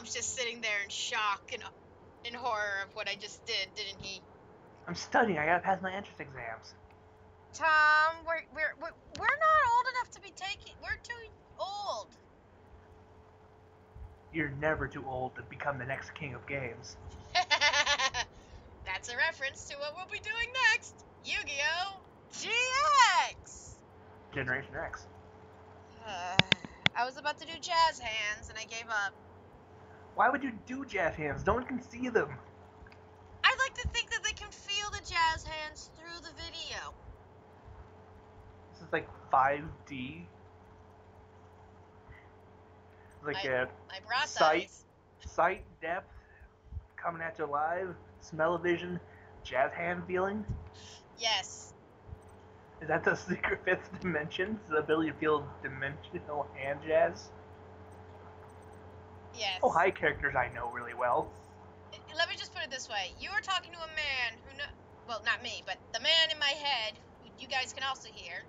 Tom's just sitting there in shock and in horror of what I just did, didn't he? I'm studying. I gotta pass my entrance exams. Tom, we're not old enough to be taking. We're too old. You're never too old to become the next king of games. That's a reference to what we'll be doing next. Yu-Gi-Oh! GX! Generation X. I was about to do jazz hands and I gave up. Why would you do jazz hands? No one can see them. I'd like to think that they can feel the jazz hands through the video. This is like 5D. Like My bra sight, size. sight, depth, coming at you live, smell-o-vision, jazz hand feeling. Yes. Is that the secret fifth dimension? The ability to feel dimensional hand jazz? Yes. Oh, hi, characters I know really well. Let me just put it this way. You are talking to a man who well, not me, but the man in my head, who you guys can also hear.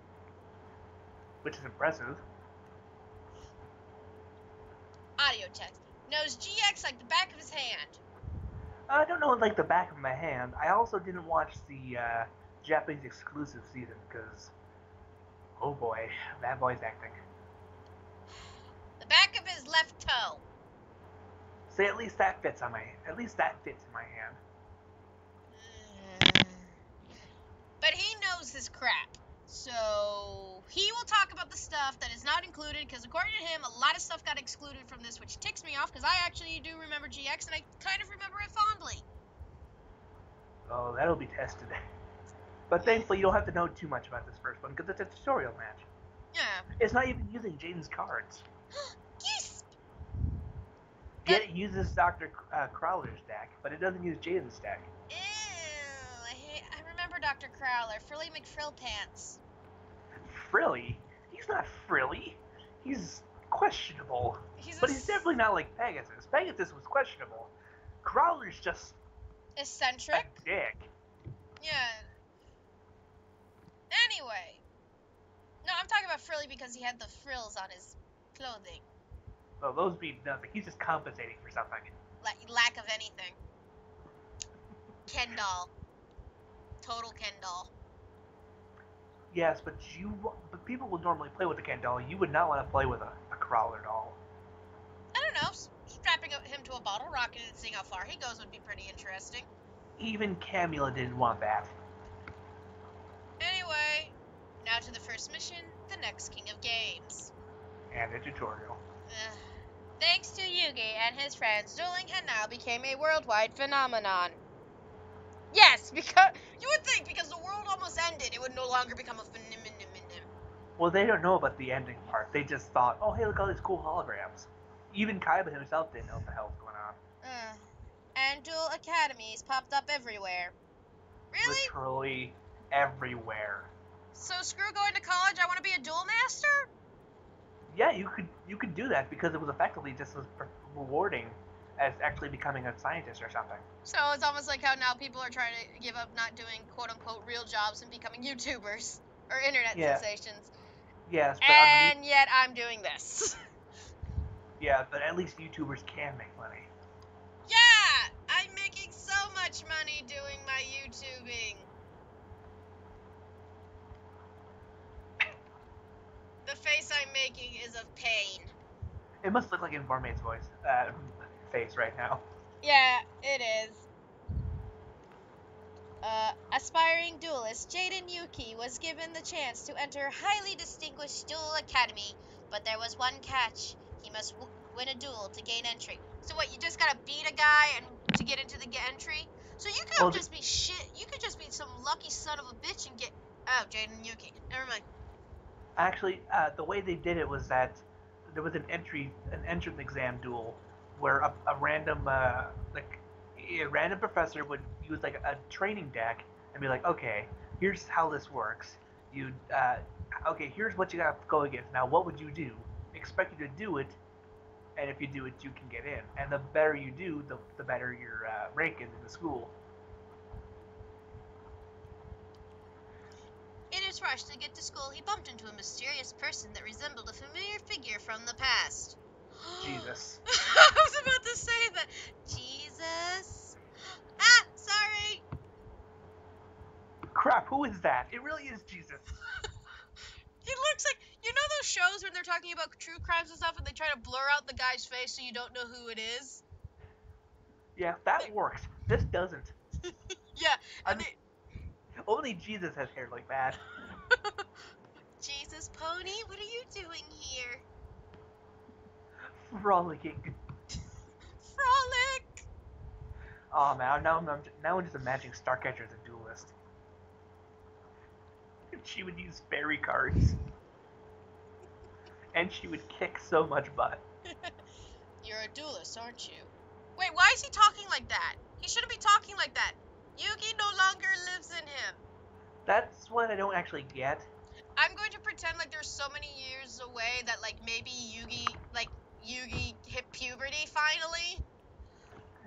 Which is impressive. Audio text. Knows GX like the back of his hand. I don't know like the back of my hand. I also didn't watch the Japanese exclusive season because, oh boy, that boy's acting. The back of his left toe. Say at least that fits in my hand. But he knows his crap. So he will talk about the stuff that is not included because according to him, a lot of stuff got excluded from this, which ticks me off because I actually do remember GX and I kind of remember it fondly. Oh, that'll be tested. But thankfully, you don't have to know too much about this first one because it's a tutorial match. Yeah. It's not even using Jaden's cards. Yes. Yet it uses Dr. Crowler's deck, but it doesn't use Jaden's deck. Ew, I remember Dr. Crowler, Frilly McFrillpants. Frilly? He's not frilly. He's questionable. But he's definitely not like Pegasus. Pegasus was questionable. Crowler's just eccentric. a dick. Yeah. Anyway. No, I'm talking about Frilly because he had the frills on his clothing. Well, those mean nothing. He's just compensating for something. Lack of anything. Ken doll. Total Ken doll. Yes, but people would normally play with the Ken doll. You would not want to play with a Crowler doll. I don't know. Strapping him to a bottle rocket and seeing how far he goes would be pretty interesting. Even Camula didn't want that. Anyway, now to the first mission, the next king of games. And a tutorial. Thanks to Yugi and his friends, dueling had now became a worldwide phenomenon. Yes, because you would think because the world almost ended, it would no longer become a phenomenon. Well, they don't know about the ending part. They just thought, oh, hey, look at all these cool holograms. Even Kaiba himself didn't know what the hell's going on. And duel academies popped up everywhere. Really? Literally everywhere. So screw going to college, I want to be a duel master? Yeah, you could do that because it was effectively just as rewarding as actually becoming a scientist or something. So it's almost like how now people are trying to give up not doing quote-unquote real jobs and becoming YouTubers or internet sensations. Yes, but and yet I'm doing this. Yeah, but at least YouTubers can make money. Yeah! I'm making so much money doing my YouTubing. The face I'm making is of pain. It must look like Informate's face right now. Yeah, it is. Aspiring duelist Jaden Yuki was given the chance to enter highly distinguished duel academy, but there was one catch. He must win a duel to gain entry. So what, you just gotta beat a guy and to get into the entry? So you could just be shit. You could just be some lucky son of a bitch and get... Oh, Jaden Yuki. Never mind. Actually, the way they did it was that there was an entrance exam duel where a random professor would use like a training deck and be like, okay, here's how this works. Okay, here's what you got to go against. Now, what would you do? Expect you to do it, and if you do it, you can get in. And the better you do, the better your rank is in the school. In his rush to get to school, he bumped into a mysterious person that resembled a familiar figure from the past. Jesus. I was about to say that. Jesus. Ah, sorry. Crap, who is that? It really is Jesus. He looks like, you know those shows when they're talking about true crimes and stuff and they try to blur out the guy's face so you don't know who it is? Yeah, that works. This doesn't. Yeah, I and mean, only Jesus has hair like that. Jesus Pony, what are you doing here? Frolicking. Frolic! Oh man, now I'm just imagining Starcatcher as a duelist. She would use fairy cards. And she would kick so much butt. You're a duelist, aren't you? Wait, why is he talking like that? He shouldn't be talking like that. Yugi no longer lives in him. That's what I don't actually get. I'm going to pretend like there's so many years away that like maybe Yugi hit puberty finally.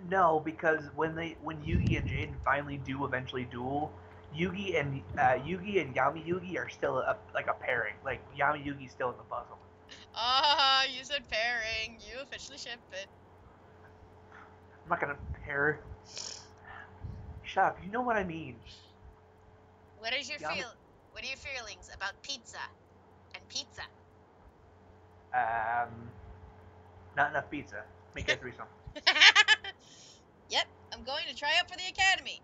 No, because when Yugi and Jaden finally do eventually duel, Yugi and Yami Yugi are still a pairing. Like Yami Yugi's still in the puzzle. Ah, you said pairing. You officially ship it. I'm not gonna pair. Shut up. You know what I mean. What are your feelings about pizza and pizza? Not enough pizza. Make it a threesome. Yep, I'm going to try out for the academy.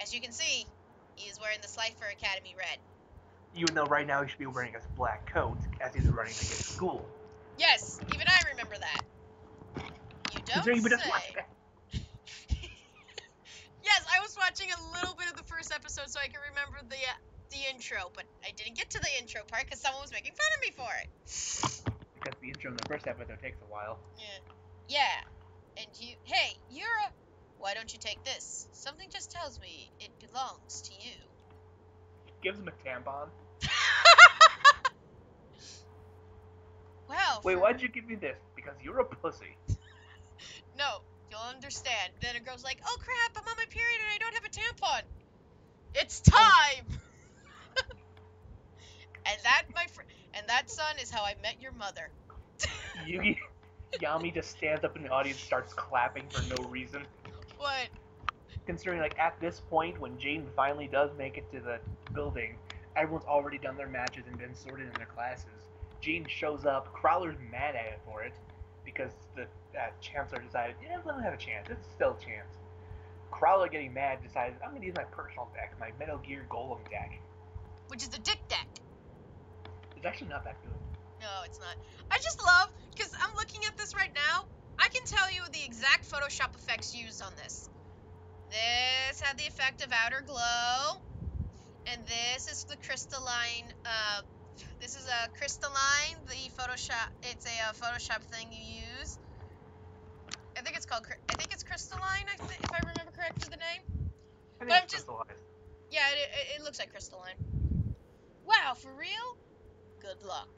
As you can see, he is wearing the Slifer Academy red. Even though right now he should be wearing his black coat as he's running to get to school. Yes, even I remember that. You don't say. Yes, I was watching a little bit of the first episode so I can remember the intro, but I didn't get to the intro part because someone was making fun of me for it. Because the intro in the first episode takes a while. Yeah. And hey, why don't you take this? Something just tells me it belongs to you. Gives him a tampon. Wow. Wait, why'd you give me this? Because you're a pussy. No, you'll understand. Then a girl's like, oh crap, I'm on my period and I don't have a tampon. It's time! And that, son, is how I met your mother. Yami just stands up in the audience, starts clapping for no reason. What? Considering, like, at this point, when Jaden finally does make it to the building, everyone's already done their matches and been sorted in their classes. Jaden shows up, Crowler's mad at it for it, because the Chancellor decided, yeah, let him have a chance, it's still a chance. Crowler getting mad decided, I'm going to use my personal deck, my Metal Gear Golem deck. Which is the dick deck. It's actually not that good. No, it's not. I just love, because I'm looking at this right now, I can tell you the exact Photoshop effects used on this. This had the effect of outer glow, and this is the crystalline, this is a crystalline, the Photoshop, it's a Photoshop thing you use. I think it's crystalline, if I remember correctly the name. I think it's crystallized. Yeah, it looks like crystalline. Wow, for real? Good luck.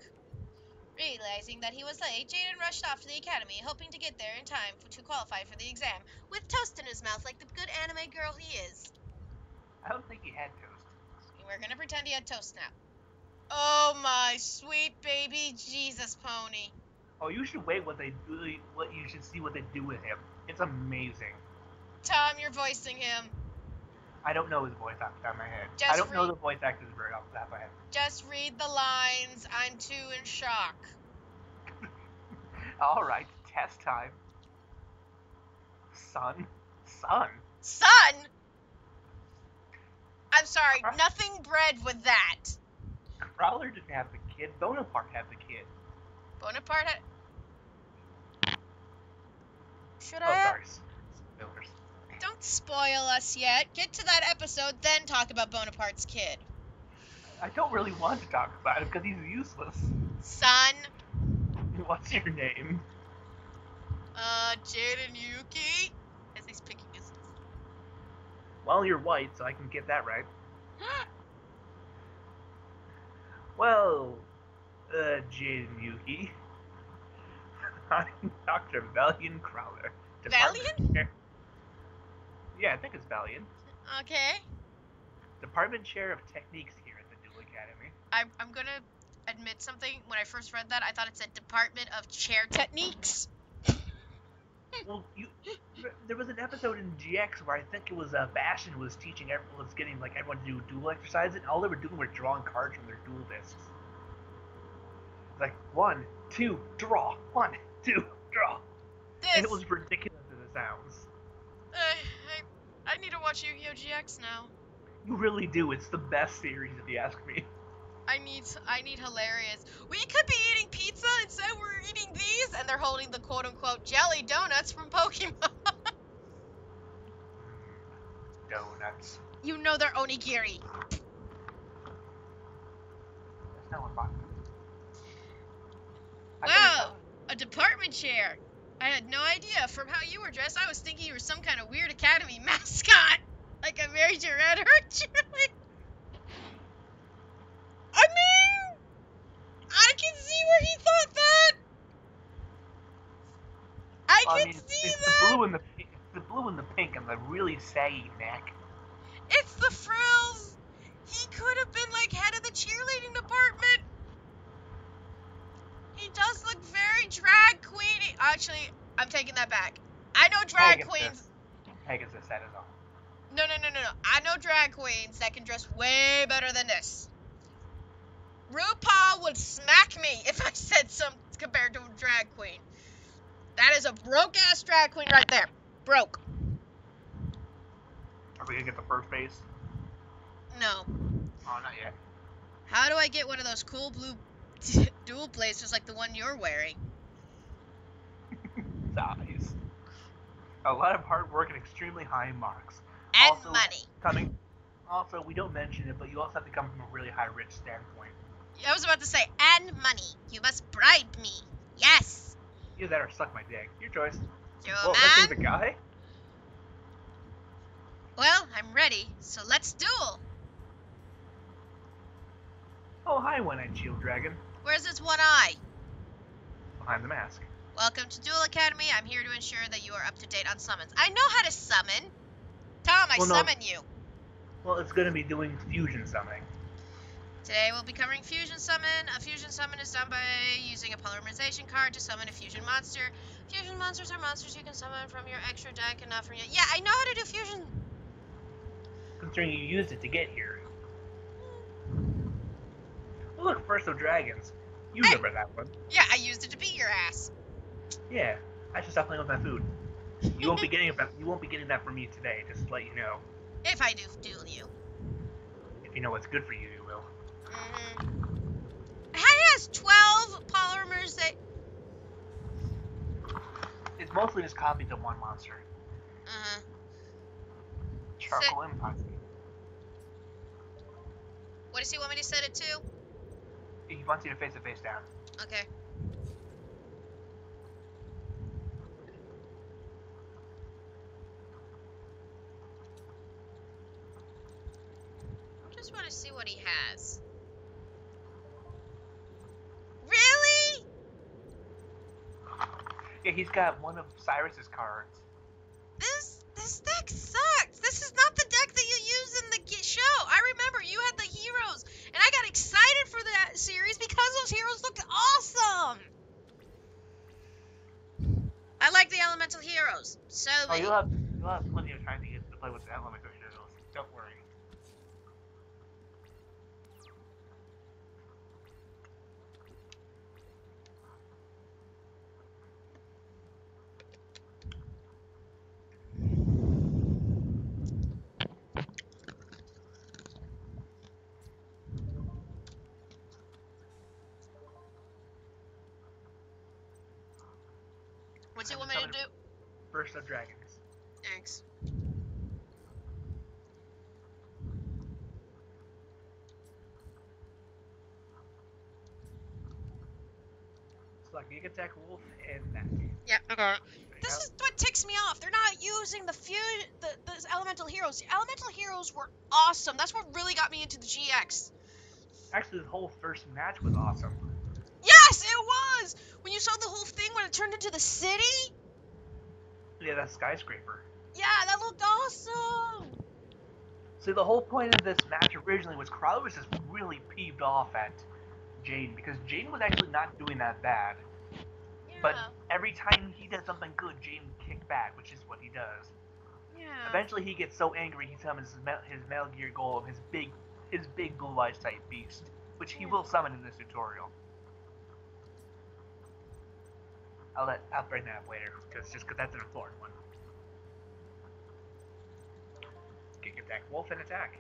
Realizing that he was late, Jaden rushed off to the academy, hoping to get there in time to qualify for the exam, with toast in his mouth like the good anime girl he is. I don't think he had toast. We're gonna pretend he had toast now. Oh my sweet baby Jesus Pony. Oh, you should wait you should see what they do with him. It's amazing. Tom, you're voicing him. I don't know his voice off the top of my head. I don't know the voice actors very off the top of my head. Just read the lines. I'm too in shock. Alright, test time. Son? Son? I'm sorry, nothing bred with that. Crowler didn't have the kid. Bonaparte had the kid. Bonaparte had... Should I? Oh, sorry. Spoilers. Don't spoil us yet. Get to that episode, then talk about Bonaparte's kid. I don't really want to talk about him because he's useless. Son. What's your name? Jaden Yuki. As he's picking his... Well, you're white, so I can get that right. Well, Jaden Yuki. I'm Dr. Valiant Crowler. Valiant? Yeah, I think it's Valiant. Okay. Department Chair of Techniques here at the Duel Academy. I'm gonna admit something. When I first read that, I thought it said Department of Chair Techniques. Well, there was an episode in GX where I think it was Bastion was teaching everyone, was getting like everyone to do duel exercises, and all they were doing were drawing cards from their duel discs. Like 1, 2, draw, 1, 2, draw, and it This. was ridiculous as it sounds. I need to watch Yu-Gi-Oh! GX now. You really do. It's the best series, if you ask me. I need hilarious. We could be eating pizza, instead we're eating these, and they're holding the quote-unquote jelly donuts from Pokemon. Donuts. You know they're onigiri. That's not one box. Wow, a department chair. I had no idea. From how you were dressed, I was thinking you were some kind of weird academy mascot. Like a majorette or a cheerleader. I mean, I can see where he thought that. I can see it's that. the blue and the pink and the really saggy neck. It's the frills. He could have been like head of the cheerleading department. He does look very drag queeny. Actually, I'm taking that back. I know drag queens. Pegasus, that is all. No. I know drag queens that can dress way better than this. RuPaul would smack me if I said something compared to a drag queen. That is a broke-ass drag queen right there. Broke. Are we gonna get the first base? No. Oh, not yet. How do I get one of those cool blue dual blazers like the one you're wearing? Size. A lot of hard work and extremely high marks. And also, money. Also, we don't mention it, but you also have to come from a really high rich standpoint. I was about to say, and money. You must bribe me. Yes. Either that or suck my dick. Your choice. Duel Whoa, that thing's a man. guy? Well, I'm ready, so let's duel. Oh, hi, one-eyed shield dragon. Where's its one eye? Behind the mask. Welcome to Duel Academy. I'm here to ensure that you are up to date on summons. I know how to summon. Tom, I summon you. Well, it's going to be doing fusion summoning. Today we'll be covering Fusion Summon. A Fusion Summon is done by using a polymerization card to summon a Fusion Monster. Fusion Monsters are monsters you can summon from your extra deck and not from your... Yeah, I know how to do Fusion. Considering you used it to get here. Oh, look, First of Dragons. You remember that one. Yeah, I used it to beat your ass. Yeah, I should stop playing with my food. You won't be getting that. You won't be getting that from me today. Just to let you know. If I do duel you. If you know what's good for you, you will. It has 12 polymers that... It's mostly just copies of one monster. Charcoal Empire. What does he want me to set it to? He wants you to face it face down. Okay. I just want to see what he has. Really? Yeah, he's got one of Cyrus's cards. This deck sucks. This is not the deck that you use in the show. I remember you had the heroes, and I got excited for that series because those heroes looked awesome. I like the elemental heroes. So you'll have plenty of time to get to play with the elemental heroes. Don't worry. What do you want me to do? Burst of Dragons. Thanks. Select Giga Tech Wolf and that. Yep. Okay. This is what ticks me off. They're not using the elemental heroes. The elemental heroes were awesome. That's what really got me into the GX. Actually, the whole first match was awesome. Yes, it was! When you saw the whole thing when it turned into the city? Yeah, that skyscraper. Yeah, that looked awesome! See, the whole point of this match originally was Crowley was just really peeved off at Jaden, because Jaden was actually not doing that bad. Yeah, But Yeah. every time he does something good, Jaden kick back, which is what he does. Yeah. Eventually, he gets so angry he summons his Metal Gear Golem, his big blue eyes type beast, which he Yeah. will summon in this tutorial. I'll bring that up later, because that's an important one. Kick attack, wolf and attack.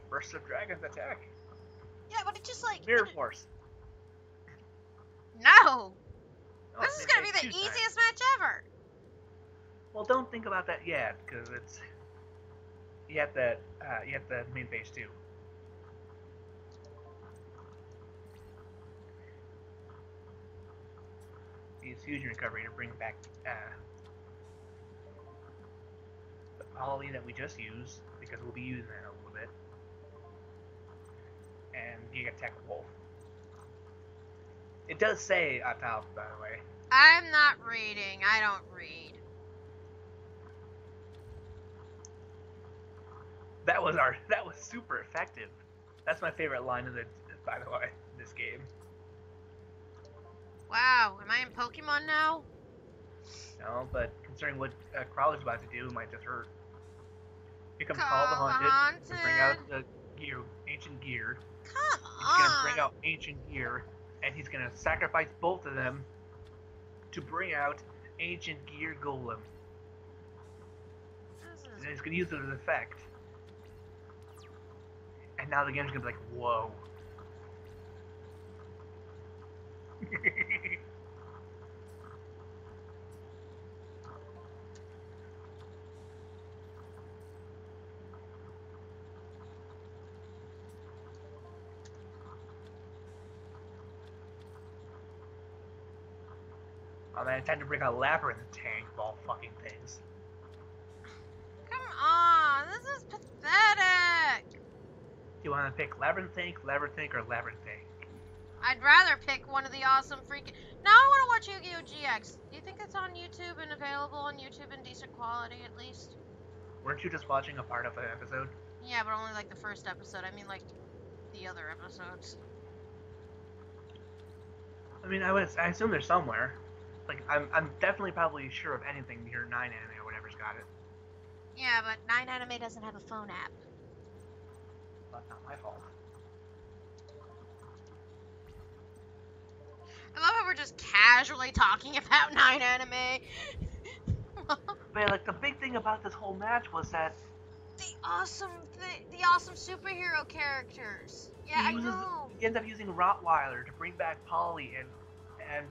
Burst of dragons attack. Yeah, but it just like Mirror force. no. Oh, This is gonna be the easiest match ever. Well, don't think about that yet, because it's you have the main phase too. Use fusion recovery to bring back the poly that we just used, because we'll be using that in a little bit. And Giga Tech Wolf. It does say on top, by the way. I'm not reading. I don't read. That was super effective. That's my favorite line of by the way, this game. Wow, am I in Pokemon now? No, but considering what Crawler's about to do, it might just hurt. Here comes Call the Haunted to bring out Haunted. the ancient gear. Come He's gonna bring on. out ancient gear, and he's gonna sacrifice both of them to bring out ancient gear golem. And he's gonna use it as an effect. And now the game's gonna be like, whoa. Oh man, time to bring out Labyrinth Tank of all fucking things. Come on, this is pathetic. Do you want to pick Labyrinth Tank, or Labyrinth Tank? I'd rather pick one of the awesome freaking. Now I want to watch Yu-Gi-Oh! GX. Do you think it's on YouTube and available on YouTube in decent quality at least? Weren't you just watching a part of an episode? Yeah, but only like the first episode. I mean, like the other episodes. I mean, I assume they're somewhere. Like, I'm definitely probably sure of anything near 9 Anime or whatever's got it. Yeah, but 9 Anime doesn't have a phone app. That's not my fault. I love how we're just casually talking about 9 Anime. But like, the big thing about this whole match was that the awesome superhero characters. Yeah, I know. He ends up using Rottweiler to bring back Polly and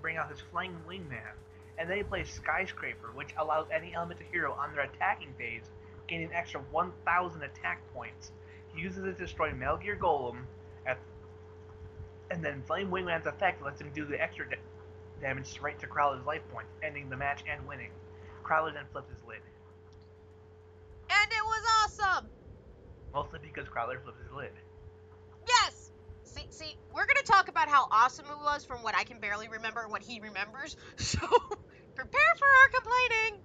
bring out his Flying Wingman. And then he plays Skyscraper, which allows any elemental hero on their attacking phase gain an extra 1,000 attack points. He uses it to destroy Metal Gear Golem, and then Flame Wingman's effect lets him do the extra damage straight to Crowler's life points, ending the match and winning. Crowler then flips his lid. And it was awesome! Mostly because Crowler flips his lid. Yes! See, we're gonna talk about how awesome it was from what I can barely remember and what he remembers, so prepare for our complaining!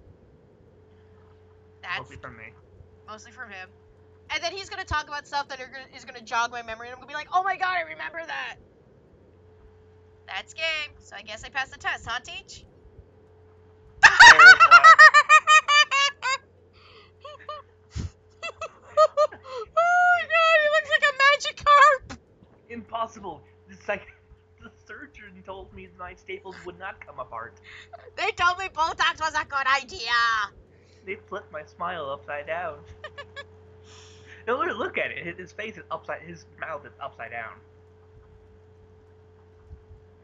That's Mostly from me. mostly from him. And then he's gonna talk about stuff that is gonna jog my memory, and I'm gonna be like, oh my god, I remember that! That's game, so I guess I passed the test, huh, Teach? Oh my god, he looks like a Magikarp! Impossible. It's like the surgeon told me my staples would not come apart. They told me Botox was a good idea. They flipped my smile upside down. No, look at it. His face is upside. His mouth is upside down.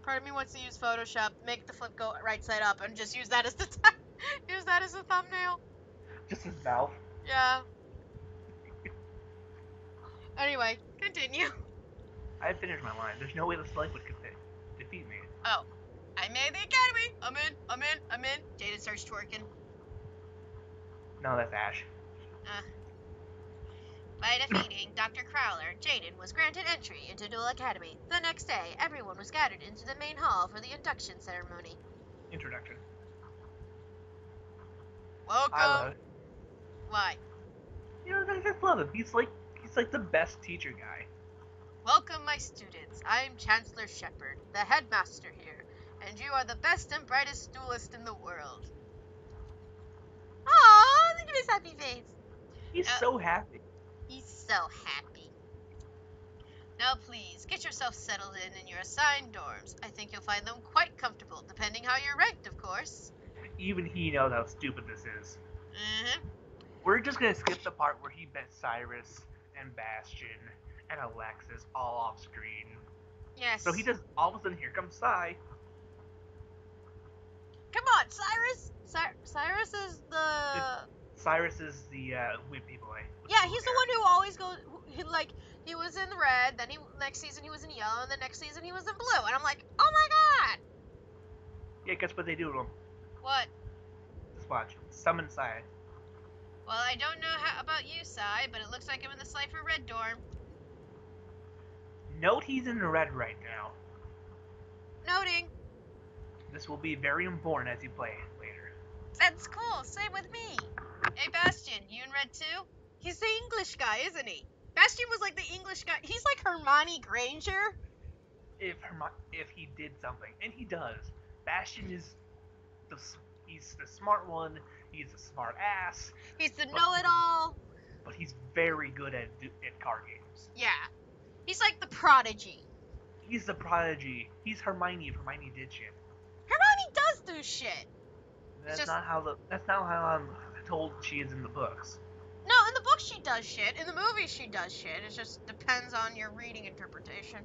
Part of me wants to use Photoshop, make the flip go right side up, and just use that as the thumbnail. Just his mouth. Yeah. Anyway, continue. I finished my line. There's no way the Slug would defeat me. Oh, I made the academy. I'm in. Jaden starts twerking. No, that's Ash. By defeating Dr. Crowler, Jaden was granted entry into Duel Academy. The next day, everyone was gathered into the main hall for the induction ceremony. Introduction. Welcome. I love it. Why? You know, I just love him. He's like the best teacher guy. Welcome, my students. I'm Chancellor Shepard, the headmaster here, and you are the best and brightest duelist in the world. Oh, look at his happy face. He's so happy. He's so happy. Now please, get yourself settled in your assigned dorms. I think you'll find them quite comfortable, depending how you're ranked, of course. Even he knows how stupid this is. Mm-hmm. We're just gonna skip the part where he met Cyrus and Bastion and Alexis all off screen. Yes. So he just all of a sudden here comes Cy. Come on, Cyrus! Cyrus is the... Cyrus is the whippy boy. Yeah, he's the one who always goes... He was in red, then next season he was in yellow, and the next season he was in blue. And I'm like, oh my god! Yeah, guess what they do to him? What? Just watch. Summon Cy. Well, I don't know about you, Cy, but it looks like I'm in the Slifer Red dorm. Note he's in the red right now. Noting. This will be very important as you play it later. That's cool. Same with me. Hey, Bastion, you in red too? He's the English guy, isn't he? Bastion was like the English guy. He's like Hermione Granger. If he did something, and he does, Bastion is he's the smart one. He's a smart ass. He's the know-it-all. But he's very good at card games. Yeah. He's like the prodigy. He's the prodigy. He's Hermione if Hermione did shit. Hermione does do shit. That's not how I'm told she is in the books. No, in the books she does shit. In the movies she does shit. It just depends on your reading interpretation.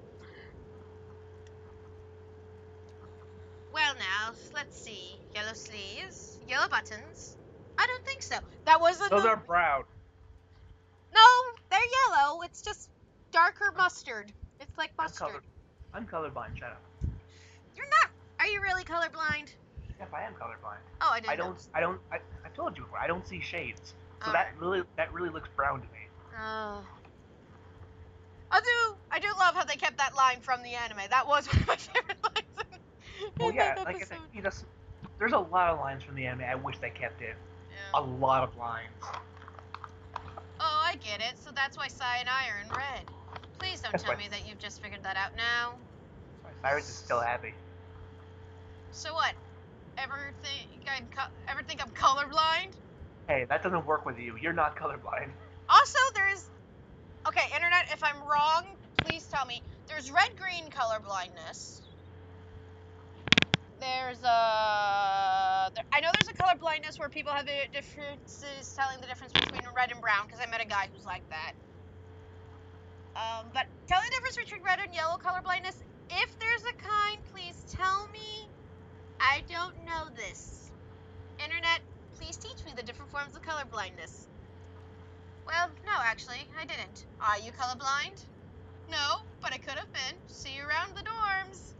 Well now, let's see. Yellow sleeves, yellow buttons. I don't think so. That wasn't. Those are brown. No, they're yellow. It's just darker mustard. It's like mustard. I'm colorblind. Shut up. You're not. Are you really colorblind? Yep, I am colorblind. Oh, I didn't. I told you before. I don't see shades. So Oh. that really looks brown to me. Oh. I do love how they kept that line from the anime. That was one of my favorite lines. Well, yeah, like I said, there's a lot of lines from the anime I wish they kept in. Yeah. A lot of lines. Oh, I get it. So that's why Cy and I are in red. Please don't tell me that you've just figured that out now. Cyrus is still happy. So what? Ever think I'm colorblind? Hey, that doesn't work with you. You're not colorblind. Also, okay, internet, if I'm wrong, please tell me. There's red-green colorblindness. I know there's a colorblindness where people have the differences, telling the difference between red and brown, because I met a guy who's like that. But tell the difference between red and yellow colorblindness. If there's a kind, please tell me. I don't know this. Internet, please teach me the different forms of colorblindness. Well, no, actually, I didn't. Are you colorblind? No, but I could have been. See you around the dorms.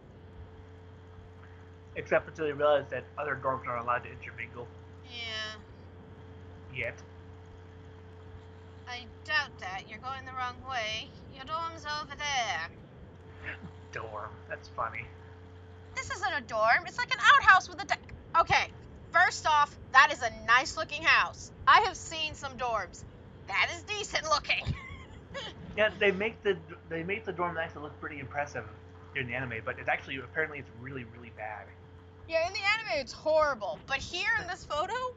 Except until they realize that other dorms aren't allowed to intermingle. Yeah. Yet. I doubt that. You're going the wrong way. Your dorm's over there. Dorm. That's funny. This isn't a dorm. It's like an outhouse with a deck. Okay, first off, that is a nice looking house. I have seen some dorms. That is decent looking. Yeah, they make the dorm actually look pretty impressive in the anime, but apparently it's really, really bad. Yeah, in the anime it's horrible, but here in this photo,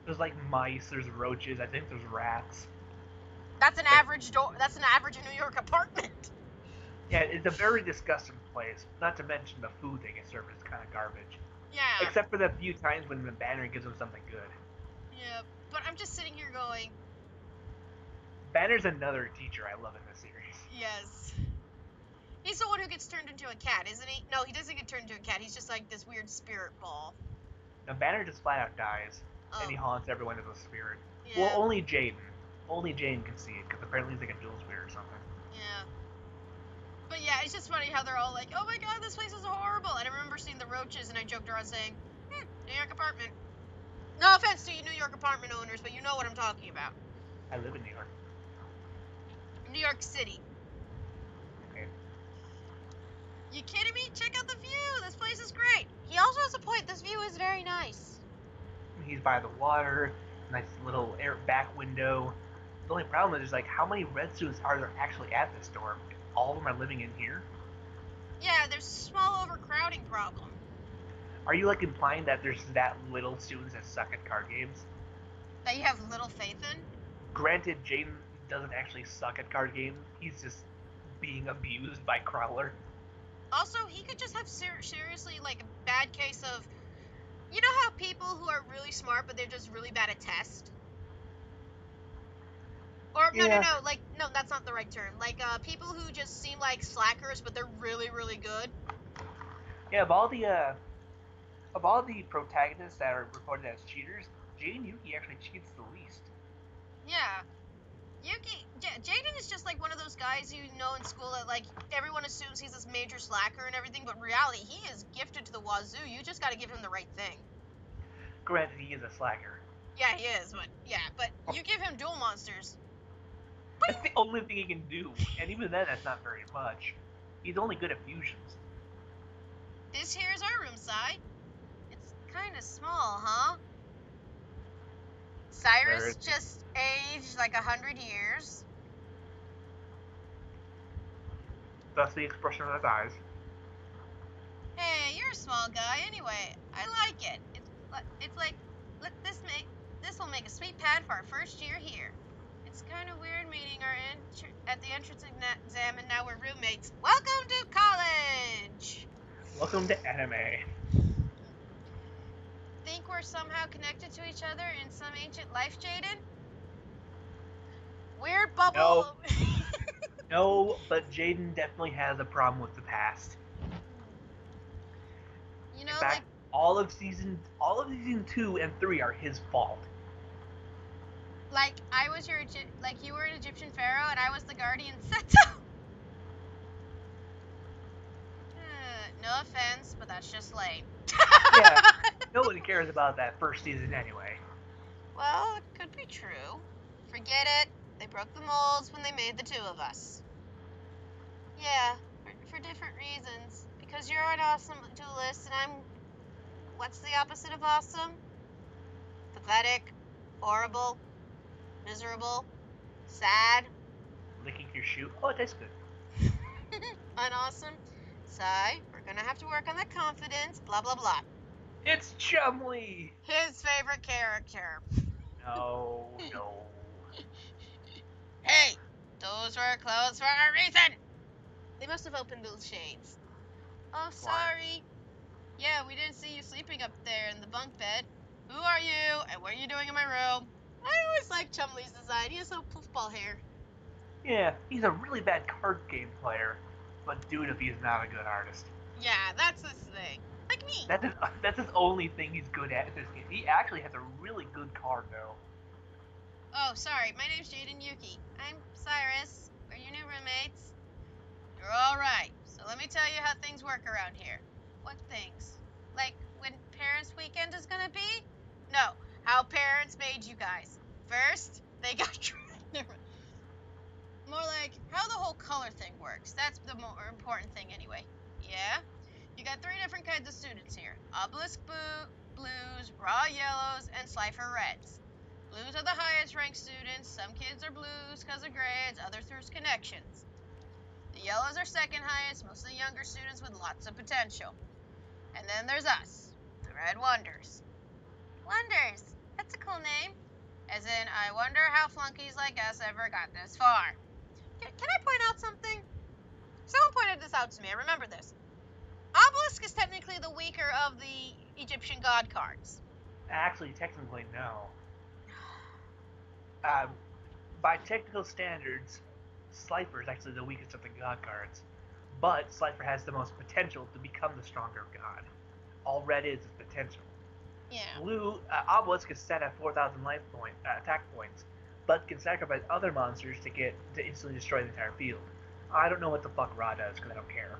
there's like mice, there's roaches, I think there's rats. That's an average That's an average New York apartment. Yeah, it's a very disgusting place. Not to mention the food they get served is kind of garbage. Yeah. Except for the few times when the Banner gives them something good. Yeah, but I'm just sitting here going... Banner's another teacher I love in this series. Yes. He's the one who gets turned into a cat, isn't he? No, he doesn't get turned into a cat. He's just like this weird spirit ball. Now, Banner just flat out dies, and he haunts everyone as a spirit. Yeah. Well, only Jaden. Only Jaden can see it, because apparently he's like a dual spirit or something. Yeah. But yeah, it's just funny how they're all like, oh my god, this place is horrible. And I remember seeing the roaches, and I joked around saying, New York apartment. No offense to you New York apartment owners, but you know what I'm talking about. I live in New York. New York City. Okay. You kidding me? Check out the view. This place is great. He also has a point. This view is very nice. He's by the water. Nice little back window. The only problem is like how many red students are there actually at this dorm? all of them are living in here? Yeah, there's a small overcrowding problem. Are you like implying that there's that little students that suck at card games? That you have little faith in? Granted, Jaden doesn't actually suck at card games. He's just being abused by Crawler. Also, he could just have seriously, like, a bad case of... You know how people who are really smart, but they're just really bad at tests? Or, no, like, no, that's not the right term. Like, people who just seem like slackers, but they're really, really good. Yeah, of all the protagonists that are reported as cheaters, Jaden Yuki actually cheats the least. Yeah. Jaden is just like one of those guys you know in school that like everyone assumes he's this major slacker and everything, but in reality he is gifted to the wazoo. You just got to give him the right thing. Granted, he is a slacker. Yeah, he is, but you give him duel monsters. That's the only thing he can do, and even then, that's not very much. He's only good at fusions. This here's our room, Sai. It's kind of small, huh? Cyrus just aged like 100 years. That's the expression on his eyes. Hey, you're a small guy anyway. I like it. It's like, look, this will make a sweet pad for our first year here. It's kind of weird meeting at the entrance exam and now we're roommates. Welcome to college! Welcome to anime. Think we're somehow connected to each other in some ancient life, Jaden? Weird bubble. No. No, but Jaden definitely has a problem with the past. You know, in fact, all of season 2 and 3 are his fault. Like I was you were an Egyptian pharaoh and I was the guardian Seto. No offense, but that's just lame. Yeah, nobody cares about that first season anyway. Well, it could be true. Forget it. They broke the molds when they made the two of us. Yeah, for different reasons. Because you're an awesome duelist and I'm... What's the opposite of awesome? Pathetic, horrible, miserable, sad. Licking your shoe. Oh, it tastes good. Unawesome. Sigh, we're gonna have to work on that confidence, blah blah blah. It's Chumley! His favorite character. No. Hey, those were closed for a reason! They must have opened those shades. Oh, sorry. Yeah, we didn't see you sleeping up there in the bunk bed. Who are you, and what are you doing in my room? I always liked Chumley's design. He has so poofball hair. Yeah, he's a really bad card game player, but dude, if he's not a good artist. Yeah, that's his thing. Like me. That's his only thing he's good at in this game. He actually has a really good card, though. Oh, sorry. My name's Jaden Yuki. I'm Cyrus. We're your new roommates. You're all right. So let me tell you how things work around here. What things? Like when parents' weekend is gonna be? No, how parents made you guys. First, they got more like how the whole color thing works. That's the more important thing anyway. Yeah? You got 3 different kinds of students here. Obelisk blues, raw yellows, and Slifer reds. Blues are the highest ranked students. Some kids are blues because of grades, others through connections. The yellows are second highest, mostly younger students with lots of potential. And then there's us, the Red Wonders. Wonders? That's a cool name. As in, I wonder how flunkies like us ever got this far. Can I point out something? Someone pointed this out to me. I remember this. Obelisk is technically the weaker of the Egyptian god cards. Actually, technically, no. By technical standards, Slifer is actually the weakest of the god cards. But Slifer has the most potential to become the stronger god. All red is potential. Yeah. Blue, Obelisk is set at 4,000 attack points, but can sacrifice other monsters to instantly destroy the entire field. I don't know what the fuck Ra does because I don't care.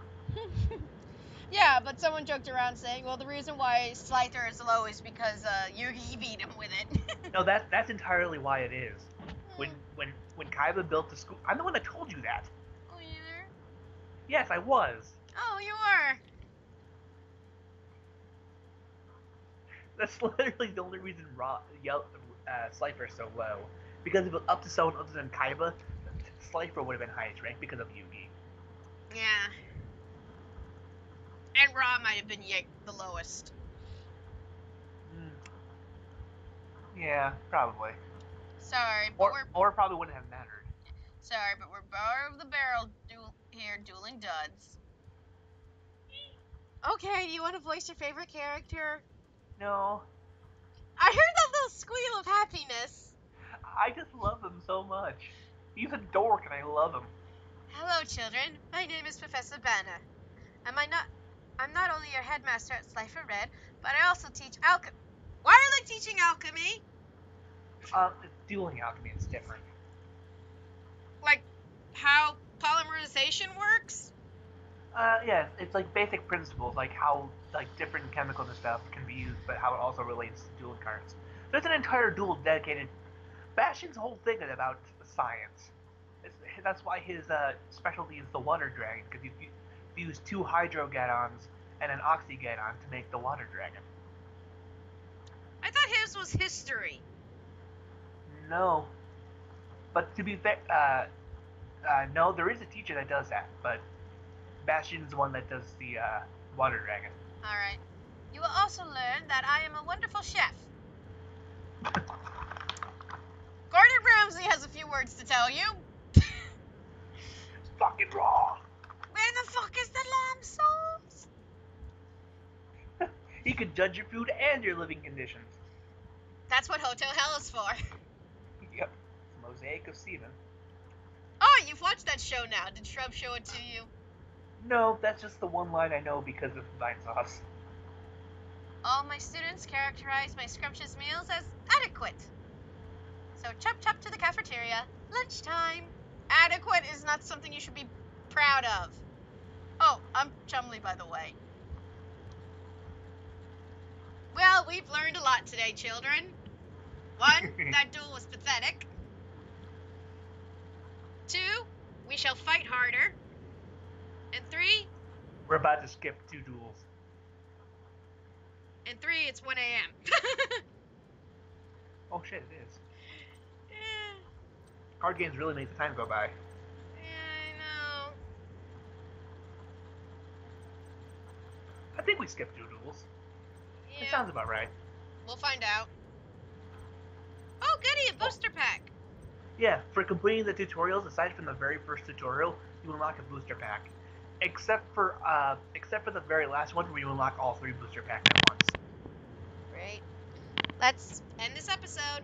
Yeah, but someone joked around saying, well, the reason why Slifer is low is because Yugi beat him with it. No, that's entirely why it is. When Kaiba built the school, I'm the one that told you that. Oh, you were? Yes, I was. Oh, you were. That's literally the only reason Slifer is so low. Because if it was up to someone other than Kaiba, Slifer would have been highest ranked because of Yugi. Yeah. And Ra might have been the lowest. Yeah, probably. Sorry, but Or probably wouldn't have mattered. Sorry, but we're bar of the barrel dueling duds. Okay, do you want to voice your favorite character? No, I heard that little squeal of happiness. I just love him so much. He's a dork, and I love him. Hello, children. My name is Professor Banner. I'm not only your headmaster at Slifer Red, but I also teach alchemy. Why are they teaching alchemy? It's dueling alchemy. It's different. Like how polymerization works? Yeah, it's like basic principles, like how like different chemicals and stuff can be used, but how it also relates to dueling cards. There's an entire duel dedicated. Bastion's whole thing is about science. That's why his specialty is the water dragon, because you fuse two hydrogadons and an oxygadon to make the water dragon. I thought his was history. No, but to be fair, no, there is a teacher that does that, but Bastion's the one that does the water dragon. Alright. You will also learn that I am a wonderful chef. Gordon Ramsay has a few words to tell you. Fucking raw. Where the fuck is the lamb sauce? He could judge your food and your living conditions. That's what Hotel Hell is for. Yep. Mosaic of Steven. Oh, you've watched that show now. Did Shrub show it to you? No, that's just the one line I know because of Vine Sauce. All my students characterize my scrumptious meals as adequate. So chop chop to the cafeteria. Lunchtime. Adequate is not something you should be proud of. Oh, I'm Chumley, by the way. Well, we've learned a lot today, children. 1, that duel was pathetic. 2, we shall fight harder. And 3, We're about to skip 2 duels. and 3, it's 1 a.m. Oh shit, it is. Card games really make the time go by. Yeah, I know. I think we skipped 2 duels. Yeah. It sounds about right. We'll find out. Oh, goody, a booster pack. Yeah, for completing the tutorials, aside from the very first tutorial, you unlock a booster pack. Except for the very last one where you unlock all 3 booster packs at once. Great. Let's end this episode.